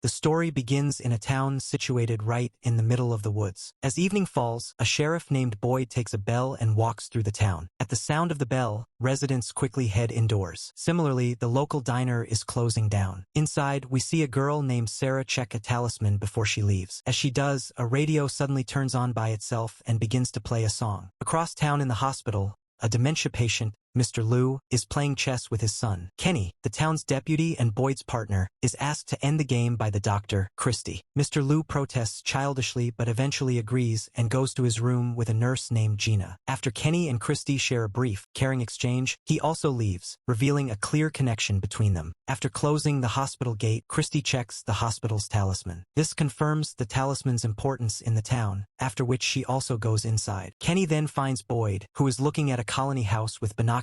The story begins in a town situated right in the middle of the woods. As evening falls, a sheriff named Boyd takes a bell and walks through the town. At the sound of the bell, residents quickly head indoors. Similarly, the local diner is closing down. Inside, we see a girl named Sarah check a talisman before she leaves. As she does, a radio suddenly turns on by itself and begins to play a song. Across town in the hospital, a dementia patient, Mr. Liu, is playing chess with his son. Kenny, the town's deputy and Boyd's partner, is asked to end the game by the doctor, Christy. Mr. Liu protests childishly but eventually agrees and goes to his room with a nurse named Gina. After Kenny and Christy share a brief, caring exchange, he also leaves, revealing a clear connection between them. After closing the hospital gate, Christy checks the hospital's talisman. This confirms the talisman's importance in the town, after which she also goes inside. Kenny then finds Boyd, who is looking at a colony house with binoculars,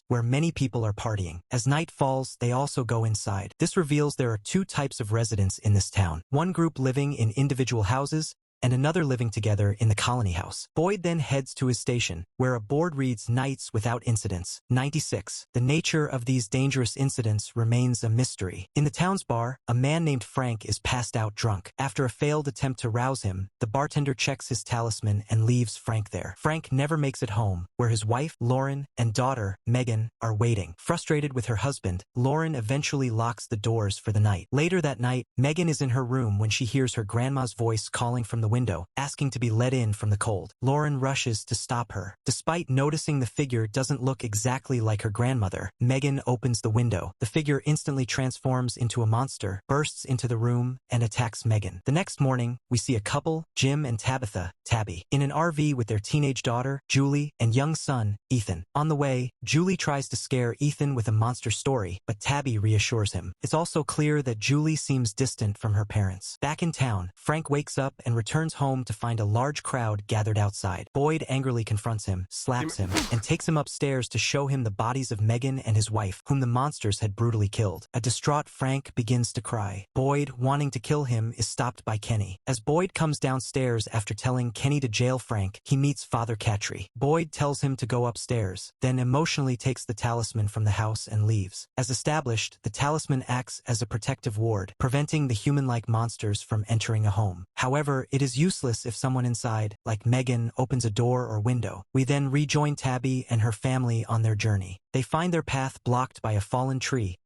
where many people are partying. As night falls, they also go inside. This reveals there are two types of residents in this town. One group living in individual houses, and another living together in the colony house. Boyd then heads to his station, where a board reads Nights Without Incidents. 96. The nature of these dangerous incidents remains a mystery. In the town's bar, a man named Frank is passed out drunk. After a failed attempt to rouse him, the bartender checks his talisman and leaves Frank there. Frank never makes it home, where his wife, Lauren, and daughter, Megan, are waiting. Frustrated with her husband, Lauren eventually locks the doors for the night. Later that night, Megan is in her room when she hears her grandma's voice calling from the window, asking to be let in from the cold. Lauren rushes to stop her. Despite noticing the figure doesn't look exactly like her grandmother, Megan opens the window. The figure instantly transforms into a monster, bursts into the room, and attacks Megan. The next morning, we see a couple, Jim and Tabitha, Tabby, in an RV with their teenage daughter, Julie, and young son, Ethan. On the way, Julie tries to scare Ethan with a monster story, but Tabby reassures him. It's also clear that Julie seems distant from her parents. Back in town, Frank wakes up and returns home to find a large crowd gathered outside. Boyd angrily confronts him, slaps him, and takes him upstairs to show him the bodies of Megan and his wife, whom the monsters had brutally killed. A distraught Frank begins to cry. Boyd, wanting to kill him, is stopped by Kenny. As Boyd comes downstairs after telling Kenny to jail Frank, he meets Father Catry. Boyd tells him to go upstairs, then emotionally takes the talisman from the house and leaves. As established, the talisman acts as a protective ward, preventing the human-like monsters from entering a home. However, it is useless if someone inside, like Megan, opens a door or window. We then rejoin Tabby and her family on their journey. They find their path blocked by a fallen tree.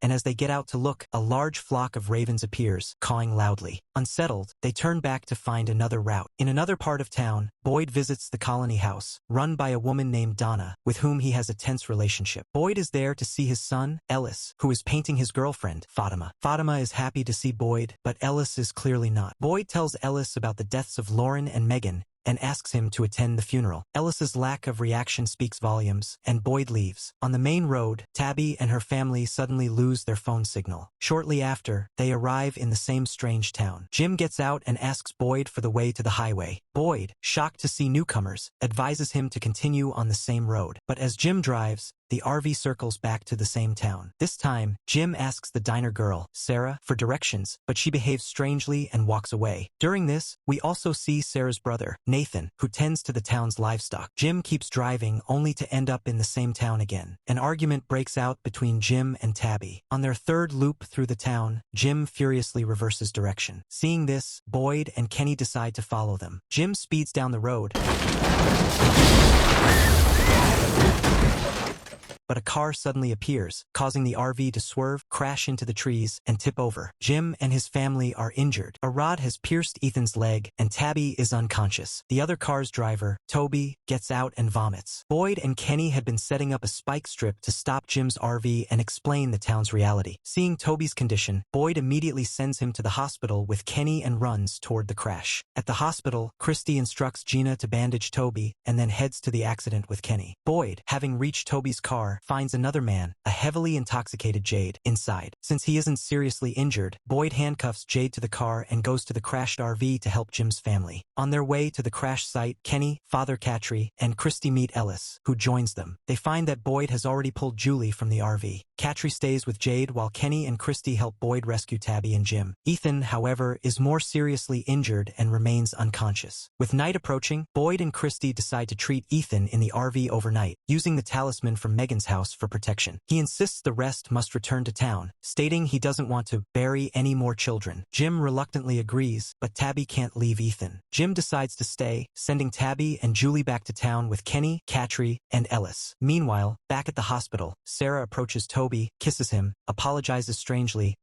And as they get out to look, a large flock of ravens appears, cawing loudly. Unsettled, they turn back to find another route. In another part of town, Boyd visits the colony house, run by a woman named Donna, with whom he has a tense relationship. Boyd is there to see his son, Ellis, who is painting his girlfriend, Fatima. Fatima is happy to see Boyd, but Ellis is clearly not. Boyd tells Ellis about the deaths of Lauren and Megan, and asks him to attend the funeral. Ellis's lack of reaction speaks volumes, and Boyd leaves. On the main road, Tabby and her family suddenly lose their phone signal. Shortly after, they arrive in the same strange town. Jim gets out and asks Boyd for the way to the highway. Boyd, shocked to see newcomers, advises him to continue on the same road. But as Jim drives, the RV circles back to the same town. This time, Jim asks the diner girl, Sarah, for directions, but she behaves strangely and walks away. During this, we also see Sarah's brother, Nathan, who tends to the town's livestock. Jim keeps driving only to end up in the same town again. An argument breaks out between Jim and Tabby. On their third loop through the town, Jim furiously reverses direction. Seeing this, Boyd and Kenny decide to follow them. Jim speeds down the road, but a car suddenly appears, causing the RV to swerve, crash into the trees, and tip over. Jim and his family are injured. A rod has pierced Ethan's leg, and Tabby is unconscious. The other car's driver, Toby, gets out and vomits. Boyd and Kenny had been setting up a spike strip to stop Jim's RV and explain the town's reality. Seeing Toby's condition, Boyd immediately sends him to the hospital with Kenny and runs toward the crash. At the hospital, Christy instructs Gina to bandage Toby and then heads to the accident with Kenny. Boyd, having reached Toby's car, finds another man, a heavily intoxicated Jade, inside. Since he isn't seriously injured, Boyd handcuffs Jade to the car and goes to the crashed RV to help Jim's family. On their way to the crash site, Kenny, Father Catry, and Christy meet Ellis, who joins them. They find that Boyd has already pulled Julie from the RV. Catry stays with Jade while Kenny and Christy help Boyd rescue Tabby and Jim. Ethan, however, is more seriously injured and remains unconscious. With night approaching, Boyd and Christy decide to treat Ethan in the RV overnight, using the talisman from Megan's house for protection. He insists the rest must return to town, stating he doesn't want to bury any more children. Jim reluctantly agrees, but Tabby can't leave Ethan. Jim decides to stay, sending Tabby and Julie back to town with Kenny, Catry, and Ellis. Meanwhile, back at the hospital, Sarah approaches Toby, kisses him, apologizes strangely,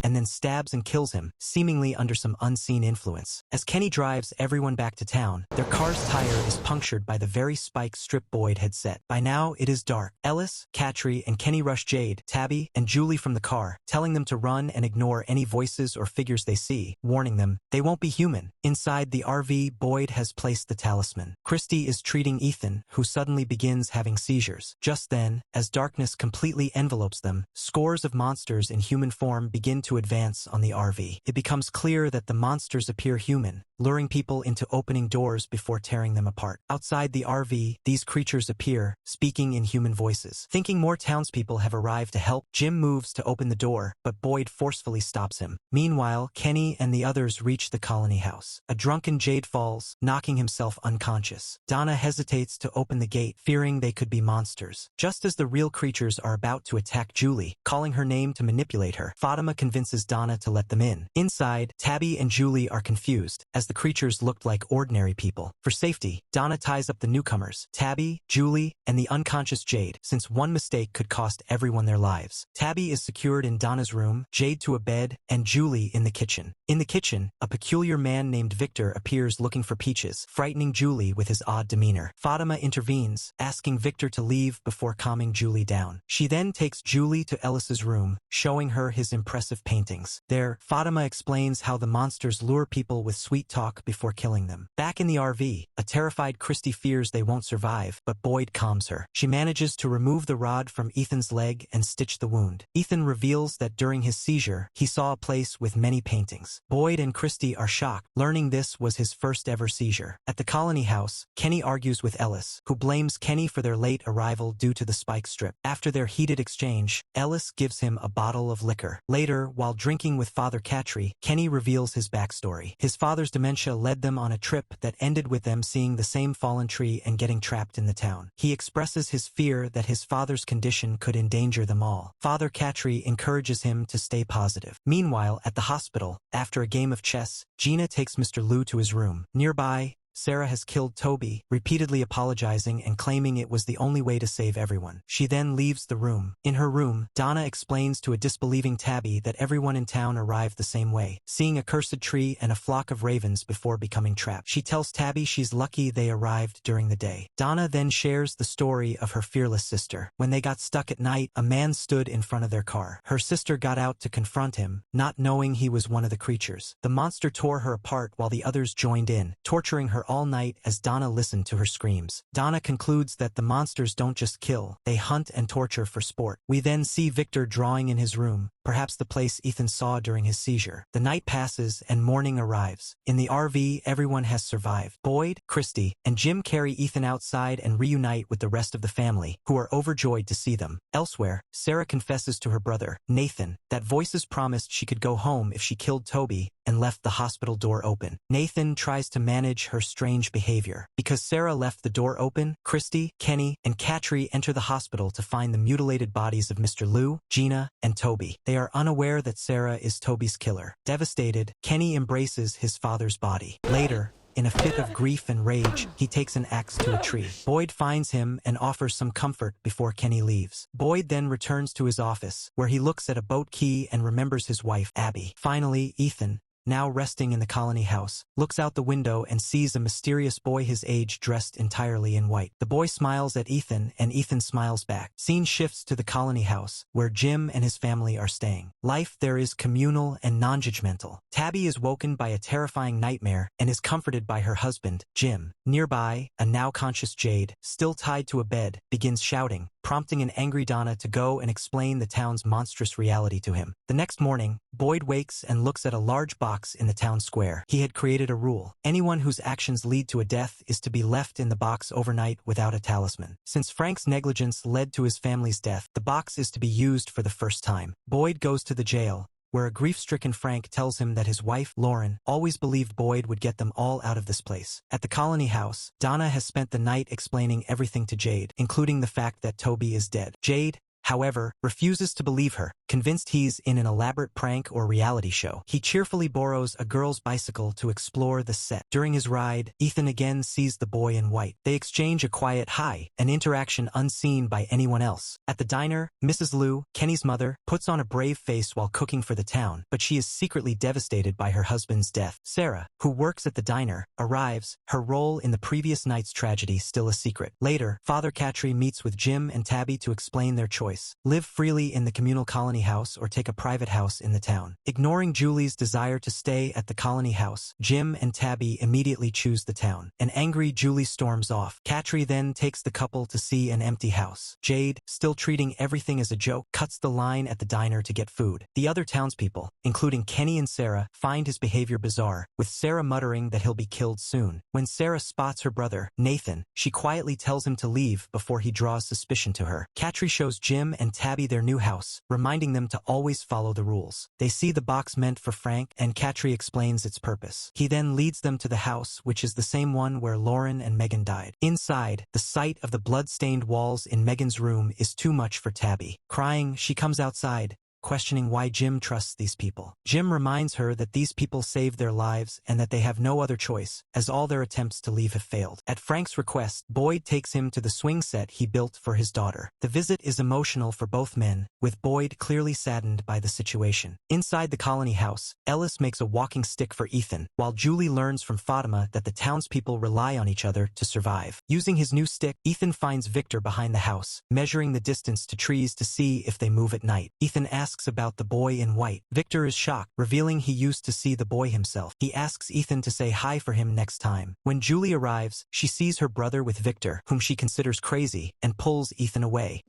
and then stabs and kills him, seemingly under some unseen influence. As Kenny drives everyone back to town, their car's tire is punctured by the very spike strip Boyd had set. By now, it is dark. Ellis, Catry, and Kenny rush Jade, Tabby, and Julie from the car, telling them to run and ignore any voices or figures they see, warning them they won't be human. Inside the RV, Boyd has placed the talisman. Christy is treating Ethan, who suddenly begins having seizures. Just then, as darkness completely envelopes them, scores of monsters in human form begin to advance on the RV. It becomes clear that the monsters appear human, luring people into opening doors before tearing them apart. Outside the RV, these creatures appear, speaking in human voices. Thinking more townspeople have arrived to help, Jim moves to open the door, but Boyd forcefully stops him. Meanwhile, Kenny and the others reach the colony house. A drunken Jade falls, knocking himself unconscious. Donna hesitates to open the gate, fearing they could be monsters. Just as the real creatures are about to attack Julie, calling her name to manipulate her, Fatima convinces Donna to let them in. Inside, Tabby and Julie are confused, as the creatures looked like ordinary people. For safety, Donna ties up the newcomers, Tabby, Julie, and the unconscious Jade, since one mistake could cost everyone their lives. Tabby is secured in Donna's room, Jade to a bed, and Julie in the kitchen. In the kitchen, a peculiar man named Victor appears looking for Peaches, frightening Julie with his odd demeanor. Fatima intervenes, asking Victor to leave before calming Julie down. She then takes Julie to Ellis's room, showing her his impressive paintings. There, Fatima explains how the monsters lure people with sweet talk before killing them. Back in the RV, a terrified Christy fears they won't survive, but Boyd calms her. She manages to remove the rod from Ethan's leg and stitch the wound. Ethan reveals that during his seizure, he saw a place with many paintings. Boyd and Christy are shocked, learning this was his first ever seizure. At the colony house, Kenny argues with Ellis, who blames Kenny for their late arrival due to the spike strip. After their heated exchange, Ellis gives him a bottle of liquor. Later, while drinking with Father Catry, Kenny reveals his backstory. His father's dementia led them on a trip that ended with them seeing the same fallen tree and getting trapped in the town. He expresses his fear that his father's condition could endanger them all. Father Catry encourages him to stay positive. Meanwhile, at the hospital, after a game of chess, Gina takes Mr. Liu to his room. Nearby, Sarah has killed Toby, repeatedly apologizing and claiming it was the only way to save everyone. She then leaves the room. In her room, Donna explains to a disbelieving Tabby that everyone in town arrived the same way, seeing a cursed tree and a flock of ravens before becoming trapped. She tells Tabby she's lucky they arrived during the day. Donna then shares the story of her fearless sister. When they got stuck at night, a man stood in front of their car. Her sister got out to confront him, not knowing he was one of the creatures. The monster tore her apart while the others joined in, torturing her all night as Donna listened to her screams. Donna concludes that the monsters don't just kill, they hunt and torture for sport. We then see Victor drawing in his room, perhaps the place Ethan saw during his seizure. The night passes and morning arrives. In the RV, everyone has survived. Boyd, Christy, and Jim carry Ethan outside and reunite with the rest of the family, who are overjoyed to see them. Elsewhere, Sarah confesses to her brother, Nathan, that voices promised she could go home if she killed Toby and left the hospital door open. Nathan tries to manage her strange behavior. Because Sarah left the door open, Christy, Kenny, and Catry enter the hospital to find the mutilated bodies of Mr. Liu, Gina, and Toby. They are unaware that Sarah is Toby's killer. Devastated, Kenny embraces his father's body. Later, in a fit of grief and rage, he takes an axe to a tree. Boyd finds him and offers some comfort before Kenny leaves. Boyd then returns to his office, where he looks at a boat key and remembers his wife, Abby. Finally, Ethan, now resting in the colony house, looks out the window and sees a mysterious boy his age dressed entirely in white. The boy smiles at Ethan and Ethan smiles back. Scene shifts to the colony house, where Jim and his family are staying. Life there is communal and non-judgmental. Tabby is woken by a terrifying nightmare and is comforted by her husband, Jim. Nearby, a now conscious Jade, still tied to a bed, begins shouting, prompting an angry Donna to go and explain the town's monstrous reality to him. The next morning, Boyd wakes and looks at a large box in the town square. He had created a rule. Anyone whose actions lead to a death is to be left in the box overnight without a talisman. Since Frank's negligence led to his family's death, the box is to be used for the first time. Boyd goes to the jail, where a grief-stricken Frank tells him that his wife, Lauren, always believed Boyd would get them all out of this place. At the colony house, Donna has spent the night explaining everything to Jade, including the fact that Toby is dead. Jade, however, refuses to believe her, convinced he's in an elaborate prank or reality show. He cheerfully borrows a girl's bicycle to explore the set. During his ride, Ethan again sees the boy in white. They exchange a quiet hi, an interaction unseen by anyone else. At the diner, Mrs. Liu, Kenny's mother, puts on a brave face while cooking for the town, but she is secretly devastated by her husband's death. Sarah, who works at the diner, arrives, her role in the previous night's tragedy still a secret. Later, Father Catry meets with Jim and Tabby to explain their choice. Live freely in the communal colony house or take a private house in the town. Ignoring Julie's desire to stay at the colony house, Jim and Tabby immediately choose the town. An angry Julie storms off. Catry then takes the couple to see an empty house. Jade, still treating everything as a joke, cuts the line at the diner to get food. The other townspeople, including Kenny and Sarah, find his behavior bizarre, with Sarah muttering that he'll be killed soon. When Sarah spots her brother, Nathan, she quietly tells him to leave before he draws suspicion to her. Catry shows Jim and Tabby their new house, reminding them to always follow the rules. They see the box meant for Frank, and Catry explains its purpose. He then leads them to the house, which is the same one where Lauren and Megan died. Inside, the sight of the blood-stained walls in Megan's room is too much for Tabby. Crying, she comes outside, questioning why Jim trusts these people. Jim reminds her that these people saved their lives and that they have no other choice, as all their attempts to leave have failed. At Frank's request, Boyd takes him to the swing set he built for his daughter. The visit is emotional for both men, with Boyd clearly saddened by the situation. Inside the colony house, Ellis makes a walking stick for Ethan, while Julie learns from Fatima that the townspeople rely on each other to survive. Using his new stick, Ethan finds Victor behind the house, measuring the distance to trees to see if they move at night. Ethan asks about the boy in white. Victor is shocked, revealing he used to see the boy himself. He asks Ethan to say hi for him next time. When Julie arrives, she sees her brother with Victor, whom she considers crazy, and pulls Ethan away.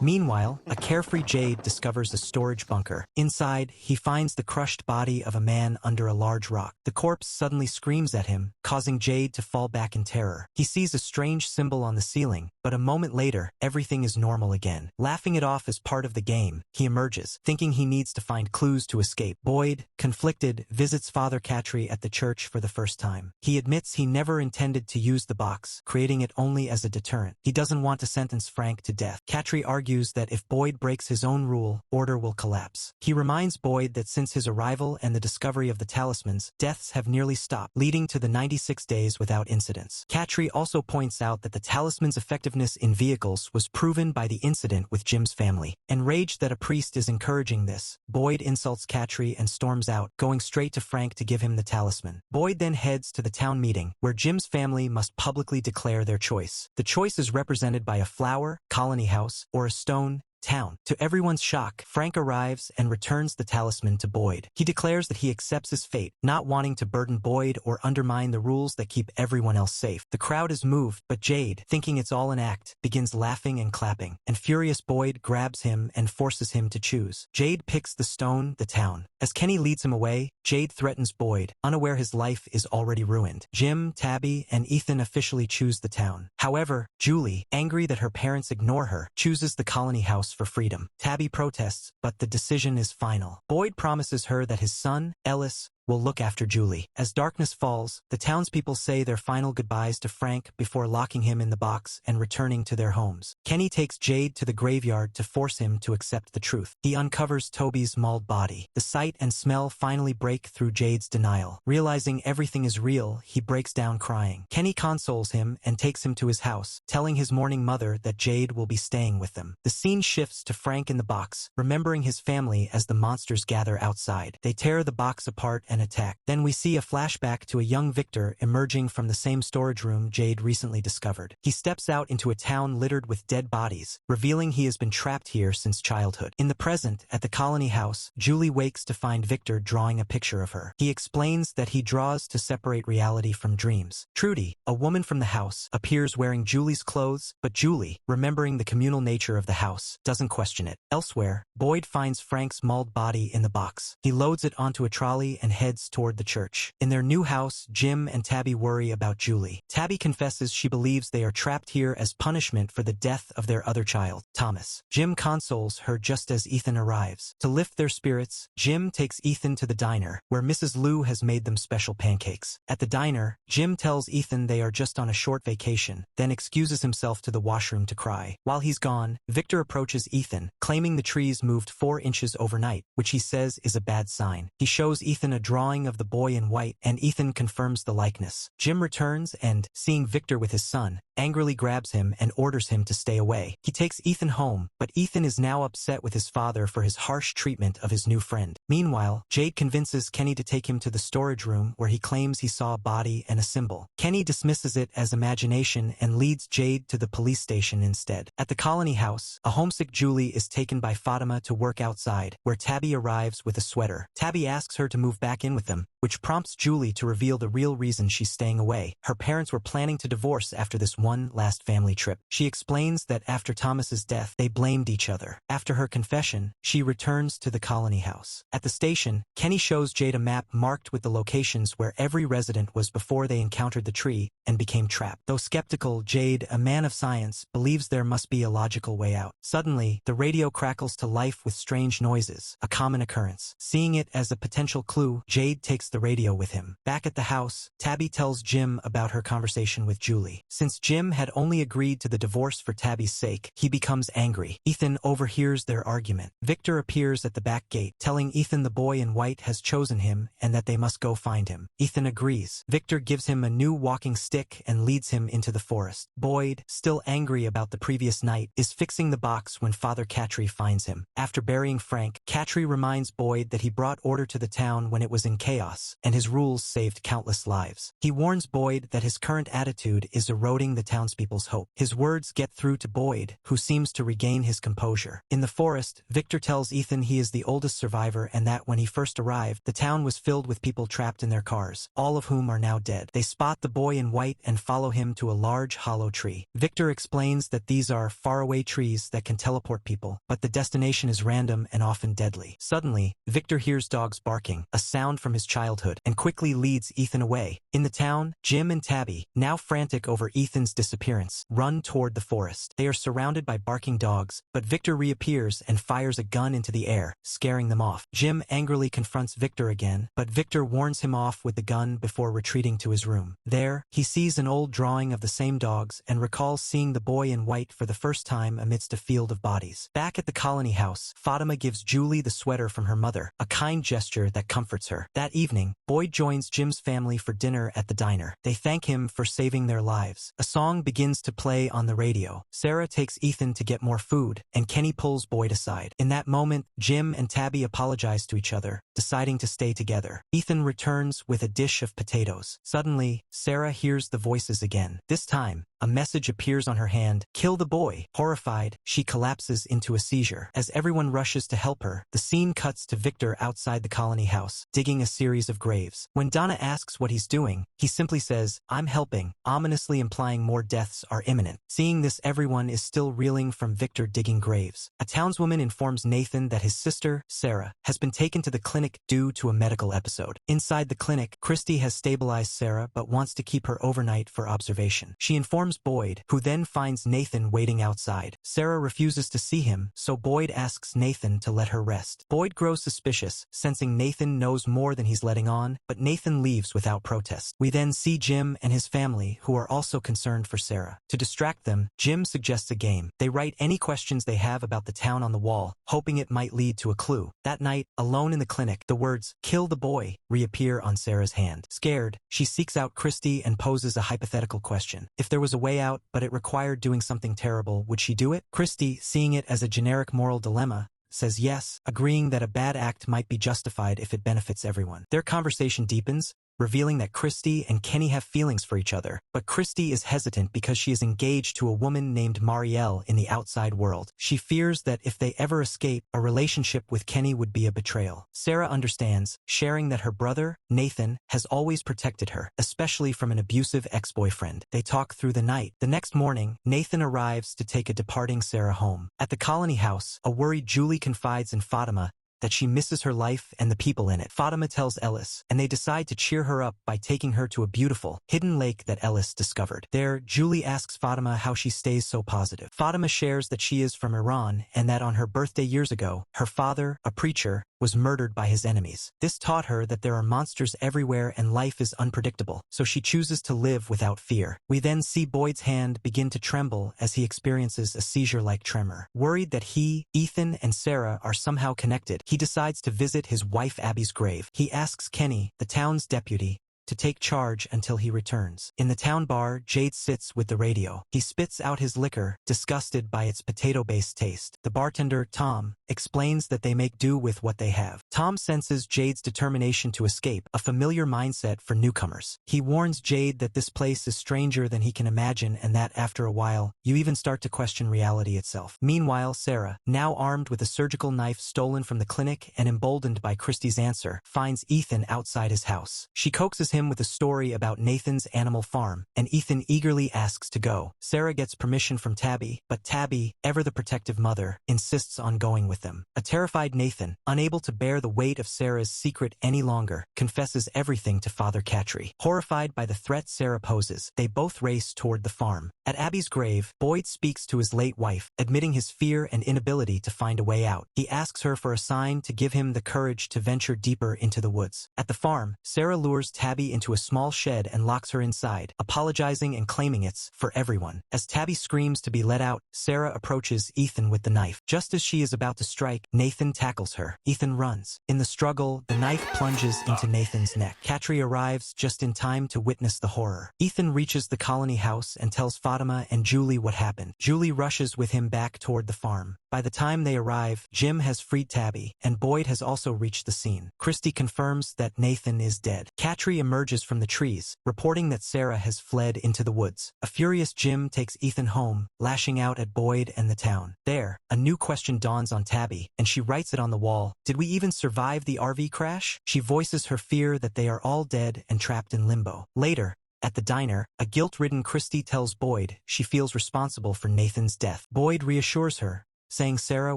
Meanwhile, a carefree Jade discovers a storage bunker. Inside, he finds the crushed body of a man under a large rock. The corpse suddenly screams at him, causing Jade to fall back in terror. He sees a strange symbol on the ceiling, but a moment later, everything is normal again. Laughing it off as part of the game, he emerges, thinking he needs to find clues to escape. Boyd, conflicted, visits Father Catry at the church for the first time. He admits he never intended to use the box, creating it only as a deterrent. He doesn't want to sentence Frank to death. Catry argues that if Boyd breaks his own rule, order will collapse. He reminds Boyd that since his arrival and the discovery of the talismans, deaths have nearly stopped, leading to the 96 days without incidents. Catry also points out that the talisman's effectiveness in vehicles was proven by the incident with Jim's family. Enraged that a priest is encouraging this, Boyd insults Catry and storms out, going straight to Frank to give him the talisman. Boyd then heads to the town meeting, where Jim's family must publicly declare their choice. The choice is represented by a flower, colony house, or a stone, town. To everyone's shock, Frank arrives and returns the talisman to Boyd. He declares that he accepts his fate, not wanting to burden Boyd or undermine the rules that keep everyone else safe. The crowd is moved, but Jade, thinking it's all an act, begins laughing and clapping, and furious Boyd grabs him and forces him to choose. Jade picks the stone, the town. As Kenny leads him away, Jade threatens Boyd, unaware his life is already ruined. Jim, Tabby, and Ethan officially choose the town. However, Julie, angry that her parents ignore her, chooses the colony house for freedom. Tabby protests, but the decision is final. Boyd promises her that his son, Ellis, will look after Julie. As darkness falls, the townspeople say their final goodbyes to Frank before locking him in the box and returning to their homes. Kenny takes Jade to the graveyard to force him to accept the truth. He uncovers Toby's mauled body. The sight and smell finally break through Jade's denial. Realizing everything is real, he breaks down crying. Kenny consoles him and takes him to his house, telling his mourning mother that Jade will be staying with them. The scene shifts to Frank in the box, remembering his family as the monsters gather outside. They tear the box apart and attack. Then we see a flashback to a young Victor emerging from the same storage room Jade recently discovered. He steps out into a town littered with dead bodies, revealing he has been trapped here since childhood. In the present, at the colony house, Julie wakes to find Victor drawing a picture of her. He explains that he draws to separate reality from dreams. Trudy, a woman from the house, appears wearing Julie's clothes, but Julie, remembering the communal nature of the house, doesn't question it. Elsewhere, Boyd finds Frank's mauled body in the box. He loads it onto a trolley and heads toward the church. In their new house, Jim and Tabby worry about Julie. Tabby confesses she believes they are trapped here as punishment for the death of their other child, Thomas. Jim consoles her just as Ethan arrives. To lift their spirits, Jim takes Ethan to the diner, where Mrs. Lou has made them special pancakes. At the diner, Jim tells Ethan they are just on a short vacation, then excuses himself to the washroom to cry. While he's gone, Victor approaches Ethan, claiming the trees moved 4 inches overnight, which he says is a bad sign. He shows Ethan a drawing of the boy in white, and Ethan confirms the likeness. Jim returns and, seeing Victor with his son, angrily grabs him and orders him to stay away. He takes Ethan home, but Ethan is now upset with his father for his harsh treatment of his new friend. Meanwhile, Jade convinces Kenny to take him to the storage room where he claims he saw a body and a symbol. Kenny dismisses it as imagination and leads Jade to the police station instead. At the colony house, a homesick Julie is taken by Fatima to work outside, where Tabby arrives with a sweater. Tabby asks her to move back in with them, which prompts Julie to reveal the real reason she's staying away. Her parents were planning to divorce after this one last family trip. She explains that after Thomas's death, they blamed each other. After her confession, she returns to the colony house. At the station, Kenny shows Jade a map marked with the locations where every resident was before they encountered the tree and became trapped. Though skeptical, Jade, a man of science, believes there must be a logical way out. Suddenly, the radio crackles to life with strange noises, a common occurrence. Seeing it as a potential clue, Jade takes the radio with him. Back at the house, Tabby tells Jim about her conversation with Julie. Since Jim had only agreed to the divorce for Tabby's sake, he becomes angry. Ethan overhears their argument. Victor appears at the back gate, telling Ethan the boy in white has chosen him and that they must go find him. Ethan agrees. Victor gives him a new walking stick and leads him into the forest. Boyd, still angry about the previous night, is fixing the box when Father Catry finds him. After burying Frank, Catry reminds Boyd that he brought order to the town when it was in chaos, and his rules saved countless lives. He warns Boyd that his current attitude is eroding the townspeople's hope. His words get through to Boyd, who seems to regain his composure. In the forest, Victor tells Ethan he is the oldest survivor and that when he first arrived, the town was filled with people trapped in their cars, all of whom are now dead. They spot the boy in white and follow him to a large hollow tree. Victor explains that these are faraway trees that can teleport people, but the destination is random and often deadly. Suddenly, Victor hears dogs barking, a sound from his childhood, and quickly leads Ethan away. In the town, Jim and Tabby, now frantic over Ethan's disappearance, run toward the forest. They are surrounded by barking dogs, but Victor reappears and fires a gun into the air, scaring them off. Jim angrily confronts Victor again, but Victor warns him off with the gun before retreating to his room. There, he sees an old drawing of the same dogs and recalls seeing the boy in white for the first time amidst a field of bodies. Back at the colony house, Fatima gives Julie the sweater from her mother, a kind gesture that comforts her. That evening, Boyd joins Jim's family for dinner at the diner. They thank him for saving their lives. A song begins to play on the radio. Sarah takes Ethan to get more food, and Kenny pulls Boyd aside. In that moment, Jim and Tabby apologize to each other, deciding to stay together. Ethan returns with a dish of potatoes. Suddenly, Sarah hears the voices again. This time, a message appears on her hand, "Kill the boy." Horrified, she collapses into a seizure. As everyone rushes to help her, the scene cuts to Victor outside the colony house, digging a series of graves. When Donna asks what he's doing, he simply says, "I'm helping," ominously implying more deaths are imminent. Seeing this, everyone is still reeling from Victor digging graves. A townswoman informs Nathan that his sister, Sarah, has been taken to the clinic due to a medical episode. Inside the clinic, Christy has stabilized Sarah but wants to keep her overnight for observation. She informs informs Boyd, who then finds Nathan waiting outside. Sarah refuses to see him, so Boyd asks Nathan to let her rest. Boyd grows suspicious, sensing Nathan knows more than he's letting on, but Nathan leaves without protest. We then see Jim and his family, who are also concerned for Sarah. To distract them, Jim suggests a game. They write any questions they have about the town on the wall, hoping it might lead to a clue. That night, alone in the clinic, the words, "Kill the boy," reappear on Sarah's hand. Scared, she seeks out Christy and poses a hypothetical question. If there was a way out, but it required doing something terrible, would she do it? Christy, seeing it as a generic moral dilemma, says yes, agreeing that a bad act might be justified if it benefits everyone. Their conversation deepens, revealing that Christy and Kenny have feelings for each other, but Christy is hesitant because she is engaged to a woman named Marielle in the outside world. She fears that if they ever escape, a relationship with Kenny would be a betrayal. Sarah understands, sharing that her brother, Nathan, has always protected her, especially from an abusive ex-boyfriend. They talk through the night. The next morning, Nathan arrives to take a departing Sarah home. At the colony house, a worried Julie confides in Fatima that she misses her life and the people in it. Fatima tells Ellis, and they decide to cheer her up by taking her to a beautiful, hidden lake that Ellis discovered. There, Julie asks Fatima how she stays so positive. Fatima shares that she is from Iran and that on her birthday years ago, her father, a preacher, was murdered by his enemies. This taught her that there are monsters everywhere and life is unpredictable, so she chooses to live without fear. We then see Boyd's hand begin to tremble as he experiences a seizure-like tremor. Worried that he, Ethan, and Sarah are somehow connected, he decides to visit his wife Abby's grave. He asks Kenny, the town's deputy, to take charge until he returns. In the town bar, Jade sits with the radio. He spits out his liquor, disgusted by its potato-based taste. The bartender, Tom, explains that they make do with what they have. Tom senses Jade's determination to escape, a familiar mindset for newcomers. He warns Jade that this place is stranger than he can imagine and that after a while, you even start to question reality itself. Meanwhile, Sarah, now armed with a surgical knife stolen from the clinic and emboldened by Christy's answer, finds Ethan outside his house. She coaxes him with a story about Nathan's animal farm, and Ethan eagerly asks to go. Sarah gets permission from Tabby, but Tabby, ever the protective mother, insists on going with them. A terrified Nathan, unable to bear the weight of Sarah's secret any longer, confesses everything to Father Catry. Horrified by the threat Sarah poses, they both race toward the farm. At Abby's grave, Boyd speaks to his late wife, admitting his fear and inability to find a way out. He asks her for a sign to give him the courage to venture deeper into the woods. At the farm, Sarah lures Tabby into a small shed and locks her inside, apologizing and claiming it's for everyone. As Tabby screams to be let out, Sarah approaches Ethan with the knife. Just as she is about to strike, Nathan tackles her. Ethan runs. In the struggle, the knife plunges into Nathan's neck. Catry arrives just in time to witness the horror. Ethan reaches the colony house and tells Fatima and Julie what happened. Julie rushes with him back toward the farm. By the time they arrive, Jim has freed Tabby, and Boyd has also reached the scene. Christy confirms that Nathan is dead. Catry emerges from the trees, reporting that Sarah has fled into the woods. A furious Jim takes Ethan home, lashing out at Boyd and the town. There, a new question dawns on Tabby, and she writes it on the wall. Did we even survive the RV crash? She voices her fear that they are all dead and trapped in limbo. Later, at the diner, a guilt-ridden Christy tells Boyd she feels responsible for Nathan's death. Boyd reassures her, saying Sarah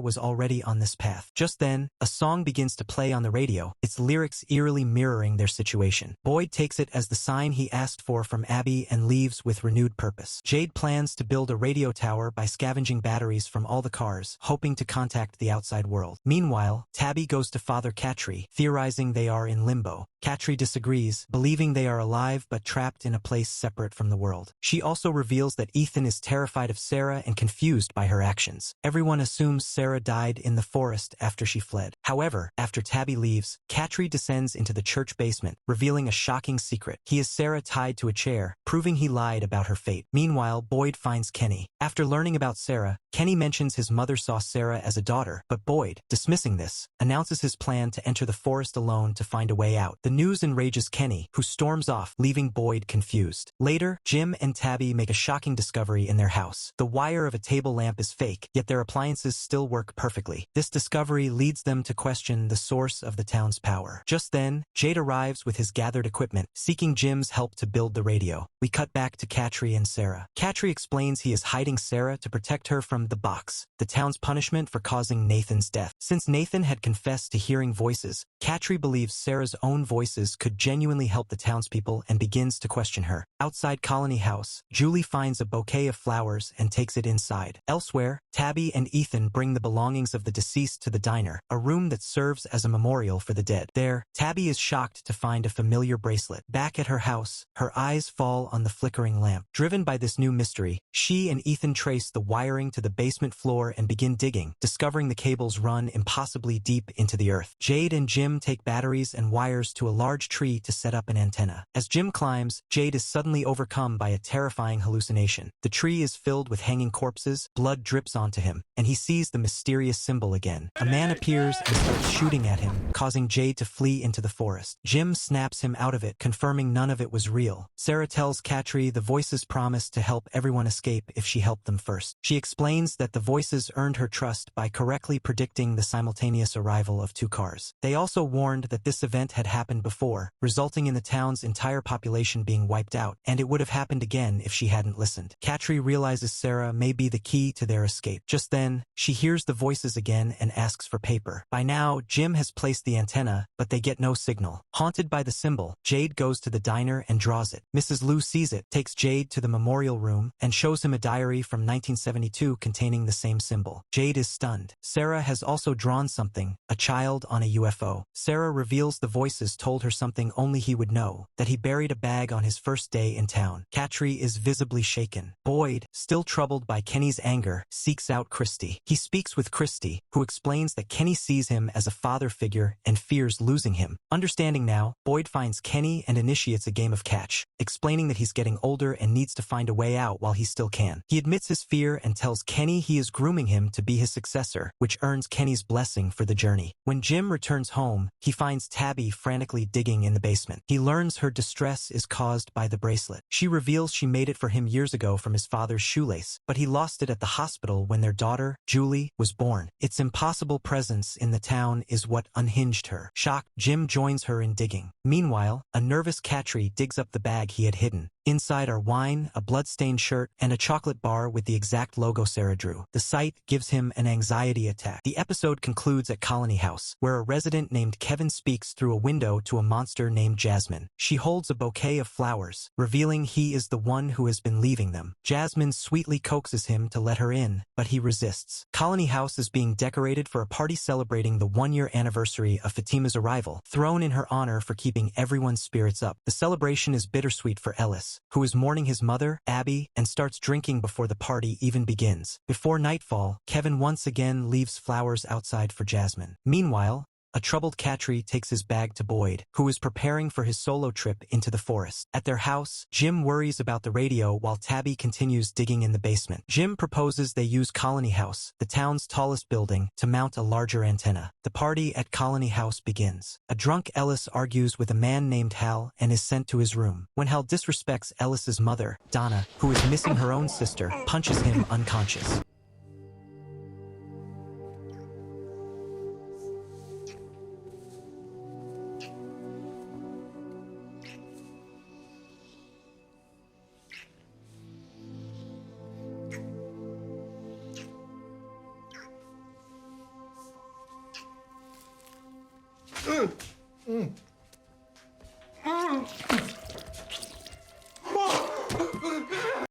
was already on this path. Just then, a song begins to play on the radio, its lyrics eerily mirroring their situation. Boyd takes it as the sign he asked for from Abby and leaves with renewed purpose. Jade plans to build a radio tower by scavenging batteries from all the cars, hoping to contact the outside world. Meanwhile, Tabby goes to Father Catry, theorizing they are in limbo. Catry disagrees, believing they are alive but trapped in a place separate from the world. She also reveals that Ethan is terrified of Sarah and confused by her actions. Everyone assumes Sarah died in the forest after she fled. However, after Tabby leaves, Catry descends into the church basement, revealing a shocking secret. He is Sarah tied to a chair, proving he lied about her fate. Meanwhile, Boyd finds Kenny. After learning about Sarah, Kenny mentions his mother saw Sarah as a daughter, but Boyd, dismissing this, announces his plan to enter the forest alone to find a way out. The news enrages Kenny, who storms off, leaving Boyd confused. Later, Jim and Tabby make a shocking discovery in their house. The wire of a table lamp is fake, yet their appliances defenses still work perfectly. This discovery leads them to question the source of the town's power. Just then, Jade arrives with his gathered equipment, seeking Jim's help to build the radio. We cut back to Katri and Sarah. Katri explains he is hiding Sarah to protect her from the box, the town's punishment for causing Nathan's death. Since Nathan had confessed to hearing voices, Katri believes Sarah's own voices could genuinely help the townspeople and begins to question her. Outside Colony House, Julie finds a bouquet of flowers and takes it inside. Elsewhere, Tabby and Ethan bring the belongings of the deceased to the diner, a room that serves as a memorial for the dead. There, Tabby is shocked to find a familiar bracelet. Back at her house, her eyes fall on the flickering lamp. Driven by this new mystery, she and Ethan trace the wiring to the basement floor and begin digging, discovering the cables run impossibly deep into the earth. Jade and Jim take batteries and wires to a large tree to set up an antenna. As Jim climbs, Jade is suddenly overcome by a terrifying hallucination. The tree is filled with hanging corpses, blood drips onto him, and he sees the mysterious symbol again. A man appears and starts shooting at him, causing Jade to flee into the forest. Jim snaps him out of it, confirming none of it was real. Sarah tells Katri the voices promised to help everyone escape if she helped them first. She explains that the voices earned her trust by correctly predicting the simultaneous arrival of 2 cars. They also warned that this event had happened before, resulting in the town's entire population being wiped out, and it would have happened again if she hadn't listened. Katri realizes Sarah may be the key to their escape. Just then, she hears the voices again and asks for paper. By now, Jim has placed the antenna, but they get no signal. Haunted by the symbol, Jade goes to the diner and draws it. Mrs. Liu sees it, takes Jade to the memorial room, and shows him a diary from 1972 containing the same symbol. Jade is stunned. Sarah has also drawn something, a child on a UFO. Sarah reveals the voices told her something only he would know, that he buried a bag on his first day in town. Katri is visibly shaken. Boyd, still troubled by Kenny's anger, seeks out Christy. He speaks with Christy, who explains that Kenny sees him as a father figure and fears losing him. Understanding now, Boyd finds Kenny and initiates a game of catch, explaining that he's getting older and needs to find a way out while he still can. He admits his fear and tells Kenny he is grooming him to be his successor, which earns Kenny's blessing for the journey. When Jim returns home, he finds Tabby frantically digging in the basement. He learns her distress is caused by the bracelet. She reveals she made it for him years ago from his father's shoelace, but he lost it at the hospital when their daughter, Julie, was born. Its impossible presence in the town is what unhinged her. Shocked, Jim joins her in digging. Meanwhile, a nervous Katri digs up the bag he had hidden. Inside are wine, a blood-stained shirt, and a chocolate bar with the exact logo Sarah drew. The sight gives him an anxiety attack. The episode concludes at Colony House, where a resident named Kevin speaks through a window to a monster named Jasmine. She holds a bouquet of flowers, revealing he is the one who has been leaving them. Jasmine sweetly coaxes him to let her in, but he resists. Colony House is being decorated for a party celebrating the 1-year anniversary of Fatima's arrival, thrown in her honor for keeping everyone's spirits up. The celebration is bittersweet for Ellis, who is mourning his mother, Abby, and starts drinking before the party even begins. Before nightfall, Kevin once again leaves flowers outside for Jasmine. Meanwhile, a troubled Katri takes his bag to Boyd, who is preparing for his solo trip into the forest. At their house, Jim worries about the radio while Tabby continues digging in the basement. Jim proposes they use Colony House, the town's tallest building, to mount a larger antenna. The party at Colony House begins. A drunk Ellis argues with a man named Hal and is sent to his room. When Hal disrespects Ellis's mother, Donna, who is missing her own sister, punches him unconscious.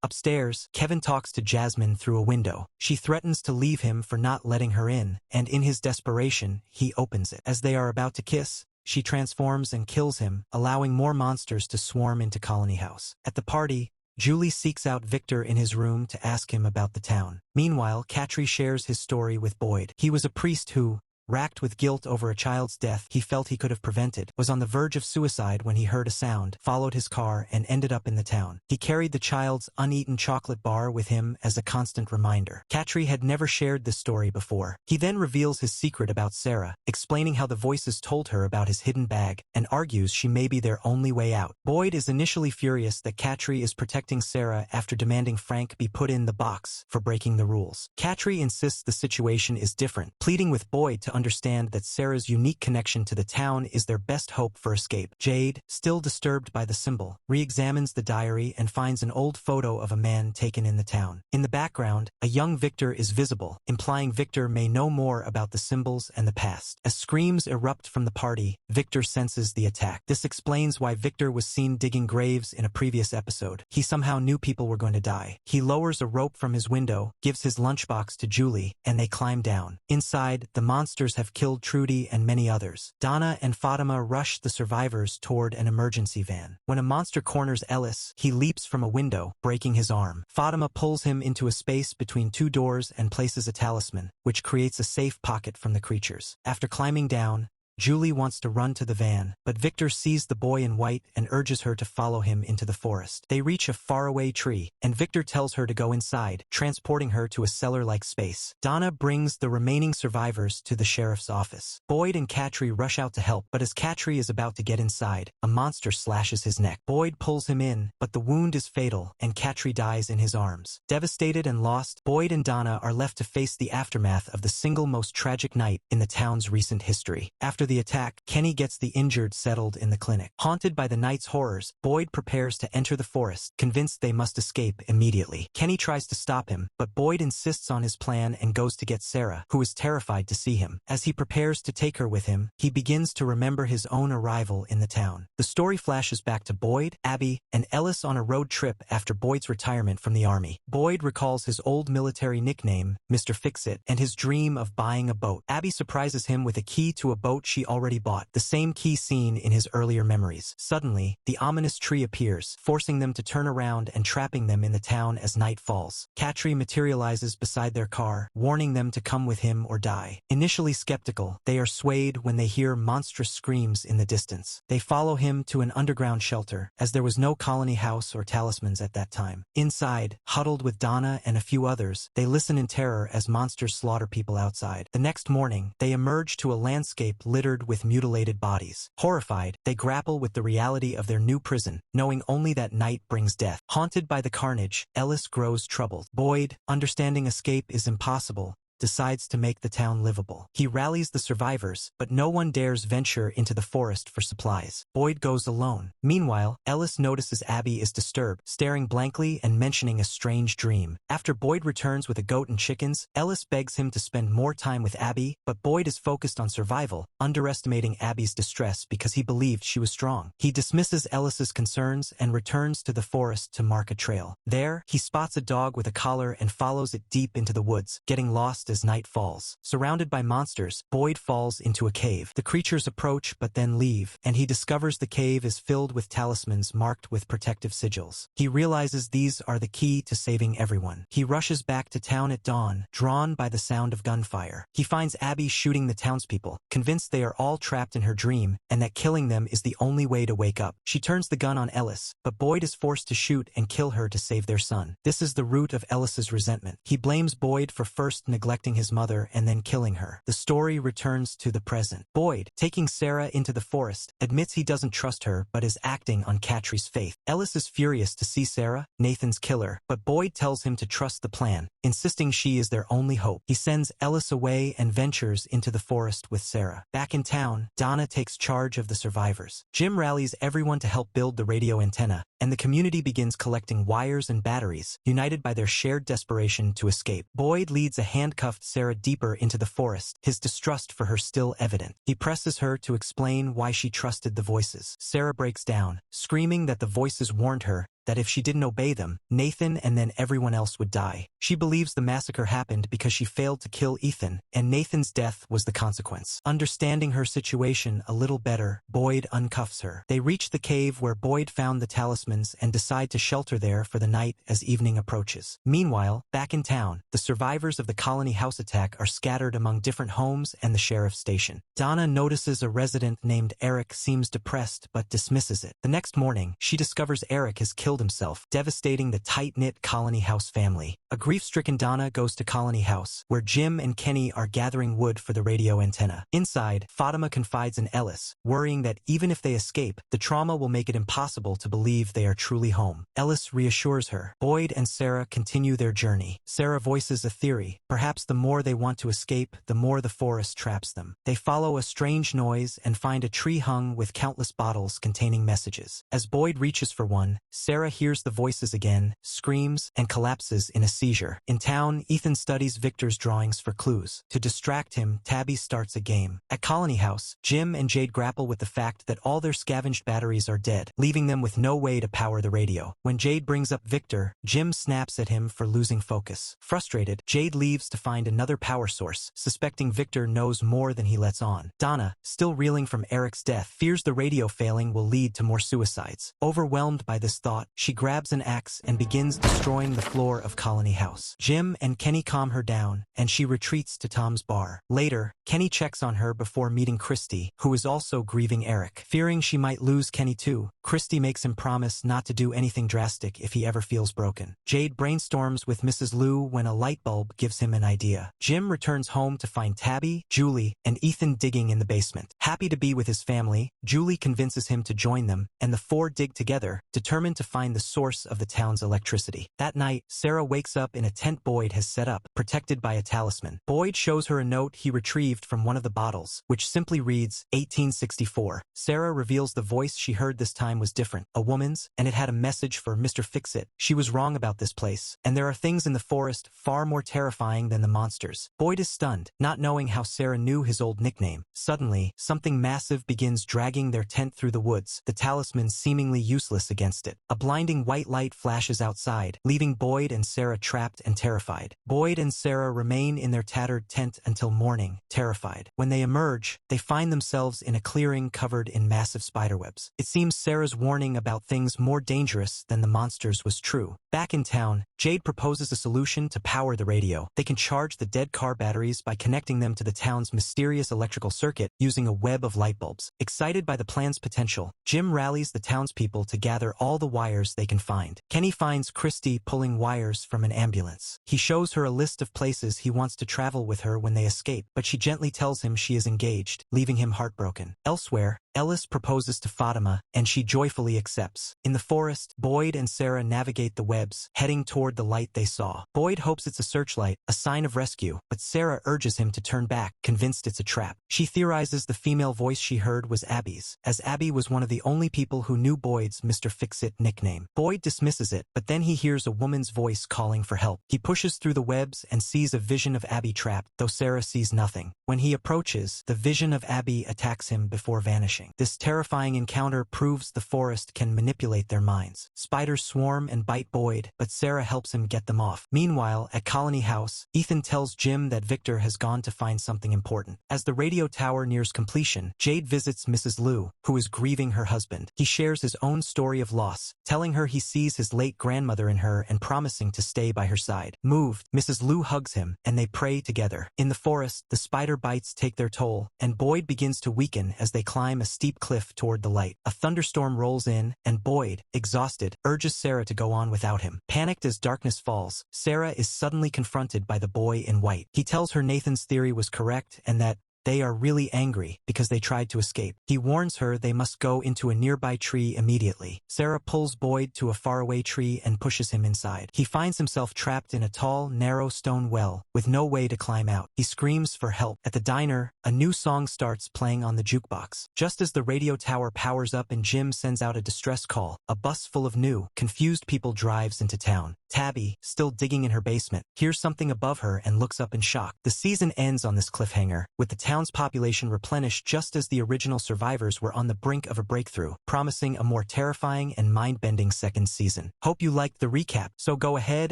Upstairs, Kevin talks to Jasmine through a window. She threatens to leave him for not letting her in, and in his desperation, he opens it. As they are about to kiss, she transforms and kills him, allowing more monsters to swarm into Colony House. At the party, Julie seeks out Victor in his room to ask him about the town. Meanwhile, Katri shares his story with Boyd. He was a priest who, racked with guilt over a child's death he felt he could have prevented, was on the verge of suicide when he heard a sound, followed his car, and ended up in the town. He carried the child's uneaten chocolate bar with him as a constant reminder. Katri had never shared this story before. He then reveals his secret about Sarah, explaining how the voices told her about his hidden bag, and argues she may be their only way out. Boyd is initially furious that Katri is protecting Sarah after demanding Frank be put in the box for breaking the rules. Katri insists the situation is different, pleading with Boyd to understand that Sarah's unique connection to the town is their best hope for escape. Jade, still disturbed by the symbol, re-examines the diary and finds an old photo of a man taken in the town. In the background, a young Victor is visible, implying Victor may know more about the symbols and the past. As screams erupt from the party, Victor senses the attack. This explains why Victor was seen digging graves in a previous episode. He somehow knew people were going to die. He lowers a rope from his window, gives his lunchbox to Julie, and they climb down. Inside, the monsters have killed Trudy and many others. Donna and Fatima rush the survivors toward an emergency van. When a monster corners Ellis, he leaps from a window, breaking his arm. Fatima pulls him into a space between two doors and places a talisman, which creates a safe pocket from the creatures. After climbing down, Julie wants to run to the van, but Victor sees the boy in white and urges her to follow him into the forest. They reach a faraway tree, and Victor tells her to go inside, transporting her to a cellar-like space. Donna brings the remaining survivors to the sheriff's office. Boyd and Katri rush out to help, but as Katri is about to get inside, a monster slashes his neck. Boyd pulls him in, but the wound is fatal, and Katri dies in his arms. Devastated and lost, Boyd and Donna are left to face the aftermath of the single most tragic night in the town's recent history. After the attack, Kenny gets the injured settled in the clinic. Haunted by the night's horrors, Boyd prepares to enter the forest, convinced they must escape immediately. Kenny tries to stop him, but Boyd insists on his plan and goes to get Sarah, who is terrified to see him. As he prepares to take her with him, he begins to remember his own arrival in the town. The story flashes back to Boyd, Abby, and Ellis on a road trip after Boyd's retirement from the army. Boyd recalls his old military nickname, Mr. Fix-It, and his dream of buying a boat. Abby surprises him with a key to a boat she already bought, the same key seen in his earlier memories. Suddenly, the ominous tree appears, forcing them to turn around and trapping them in the town as night falls. Katri materializes beside their car, warning them to come with him or die. Initially skeptical, they are swayed when they hear monstrous screams in the distance. They follow him to an underground shelter, as there was no colony house or talismans at that time. Inside, huddled with Donna and a few others, they listen in terror as monsters slaughter people outside. The next morning, they emerge to a landscape littered with mutilated bodies. Horrified, they grapple with the reality of their new prison, knowing only that night brings death. Haunted by the carnage, Ellis grows troubled. Boyd, understanding escape is impossible, decides to make the town livable. He rallies the survivors, but no one dares venture into the forest for supplies. Boyd goes alone. Meanwhile, Ellis notices Abby is disturbed, staring blankly and mentioning a strange dream. After Boyd returns with a goat and chickens, Ellis begs him to spend more time with Abby, but Boyd is focused on survival, underestimating Abby's distress because he believed she was strong. He dismisses Ellis's concerns and returns to the forest to mark a trail. There, he spots a dog with a collar and follows it deep into the woods, getting lost as night falls. Surrounded by monsters, Boyd falls into a cave. The creatures approach but then leave, and he discovers the cave is filled with talismans marked with protective sigils. He realizes these are the key to saving everyone. He rushes back to town at dawn, drawn by the sound of gunfire. He finds Abby shooting the townspeople, convinced they are all trapped in her dream, and that killing them is the only way to wake up. She turns the gun on Ellis, but Boyd is forced to shoot and kill her to save their son. This is the root of Ellis's resentment. He blames Boyd for first neglecting his mother and then killing her. The story returns to the present. Boyd, taking Sarah into the forest, admits he doesn't trust her but is acting on Katri's faith. Ellis is furious to see Sarah, Nathan's killer, but Boyd tells him to trust the plan, insisting she is their only hope. He sends Ellis away and ventures into the forest with Sarah. Back in town, Donna takes charge of the survivors. Jim rallies everyone to help build the radio antenna, and the community begins collecting wires and batteries, united by their shared desperation to escape. Boyd leads a handcuffed Sarah deeper into the forest, his distrust for her still evident. He presses her to explain why she trusted the voices. Sarah breaks down, screaming that the voices warned her, that if she didn't obey them, Nathan and then everyone else would die. She believes the massacre happened because she failed to kill Ethan, and Nathan's death was the consequence. Understanding her situation a little better, Boyd uncuffs her. They reach the cave where Boyd found the talismans and decide to shelter there for the night as evening approaches. Meanwhile, back in town, the survivors of the Colony House attack are scattered among different homes and the sheriff's station. Donna notices a resident named Eric seems depressed but dismisses it. The next morning, she discovers Eric has killed himself, devastating the tight-knit Colony House family. A grief-stricken Donna goes to Colony House, where Jim and Kenny are gathering wood for the radio antenna. Inside, Fatima confides in Ellis, worrying that even if they escape, the trauma will make it impossible to believe they are truly home. Ellis reassures her. Boyd and Sarah continue their journey. Sarah voices a theory. Perhaps the more they want to escape, the more the forest traps them. They follow a strange noise and find a tree hung with countless bottles containing messages. As Boyd reaches for one, Sarah hears the voices again, screams, and collapses in a seizure. In town, Ethan studies Victor's drawings for clues. To distract him, Tabby starts a game. At Colony House, Jim and Jade grapple with the fact that all their scavenged batteries are dead, leaving them with no way to power the radio. When Jade brings up Victor, Jim snaps at him for losing focus. Frustrated, Jade leaves to find another power source, suspecting Victor knows more than he lets on. Donna, still reeling from Eric's death, fears the radio failing will lead to more suicides. Overwhelmed by this thought, she grabs an axe and begins destroying the floor of Colony House. Jim and Kenny calm her down, and she retreats to Tom's bar. Later, Kenny checks on her before meeting Christy, who is also grieving Eric. Fearing she might lose Kenny too, Christy makes him promise not to do anything drastic if he ever feels broken. Jade brainstorms with Mrs. Liu when a light bulb gives him an idea. Jim returns home to find Tabby, Julie, and Ethan digging in the basement. Happy to be with his family, Julie convinces him to join them, and the four dig together, determined to find the source of the town's electricity. That night, Sarah wakes up in a tent Boyd has set up, protected by a talisman. Boyd shows her a note he retrieved from one of the bottles, which simply reads, 1864. Sarah reveals the voice she heard this time was different, a woman's, and it had a message for Mr. Fix-It. She was wrong about this place, and there are things in the forest far more terrifying than the monsters. Boyd is stunned, not knowing how Sarah knew his old nickname. Suddenly, something massive begins dragging their tent through the woods, the talisman seemingly useless against it. A blinding white light flashes outside, leaving Boyd and Sarah trapped and terrified. Boyd and Sarah remain in their tattered tent until morning, terrified. When they emerge, they find themselves in a clearing covered in massive spiderwebs. It seems Sarah's warning about things more dangerous than the monsters was true. Back in town, Jade proposes a solution to power the radio. They can charge the dead car batteries by connecting them to the town's mysterious electrical circuit using a web of light bulbs. Excited by the plan's potential, Jim rallies the townspeople to gather all the wires they can find. Kenny finds Christy pulling wires from an ambulance. He shows her a list of places he wants to travel with her when they escape, but she gently tells him she is engaged, leaving him heartbroken. Elsewhere, Ellis proposes to Fatima, and she joyfully accepts. In the forest, Boyd and Sarah navigate the webs, heading toward the light they saw. Boyd hopes it's a searchlight, a sign of rescue, but Sarah urges him to turn back, convinced it's a trap. She theorizes the female voice she heard was Abby's, as Abby was one of the only people who knew Boyd's Mr. Fix-It nickname. Boyd dismisses it, but then he hears a woman's voice calling for help. He pushes through the webs and sees a vision of Abby trapped, though Sarah sees nothing. When he approaches, the vision of Abby attacks him before vanishing. This terrifying encounter proves the forest can manipulate their minds. Spiders swarm and bite Boyd, but Sarah helps him get them off. Meanwhile, at Colony House, Ethan tells Jim that Victor has gone to find something important. As the radio tower nears completion, Jade visits Mrs. Liu, who is grieving her husband. He shares his own story of loss, telling her he sees his late grandmother in her and promising to stay by her side. Moved, Mrs. Liu hugs him, and they pray together. In the forest, the spider bites take their toll, and Boyd begins to weaken as they climb a steep cliff toward the light. A thunderstorm rolls in, and Boyd, exhausted, urges Sarah to go on without him. Panicked as darkness falls, Sarah is suddenly confronted by the boy in white. He tells her Nathan's theory was correct and that they are really angry because they tried to escape. He warns her they must go into a nearby tree immediately. Sarah pulls Boyd to a faraway tree and pushes him inside. He finds himself trapped in a tall, narrow stone well, with no way to climb out. He screams for help. At the diner, a new song starts playing on the jukebox. Just as the radio tower powers up and Jim sends out a distress call, a bus full of new, confused people drives into town. Tabby, still digging in her basement, hears something above her and looks up in shock. The season ends on this cliffhanger, with the town town's population replenished just as the original survivors were on the brink of a breakthrough, promising a more terrifying and mind-bending second season. Hope you liked the recap, so go ahead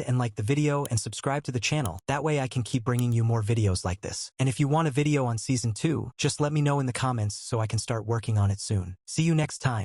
and like the video and subscribe to the channel. That way I can keep bringing you more videos like this. And if you want a video on season 2, just let me know in the comments so I can start working on it soon. See you next time.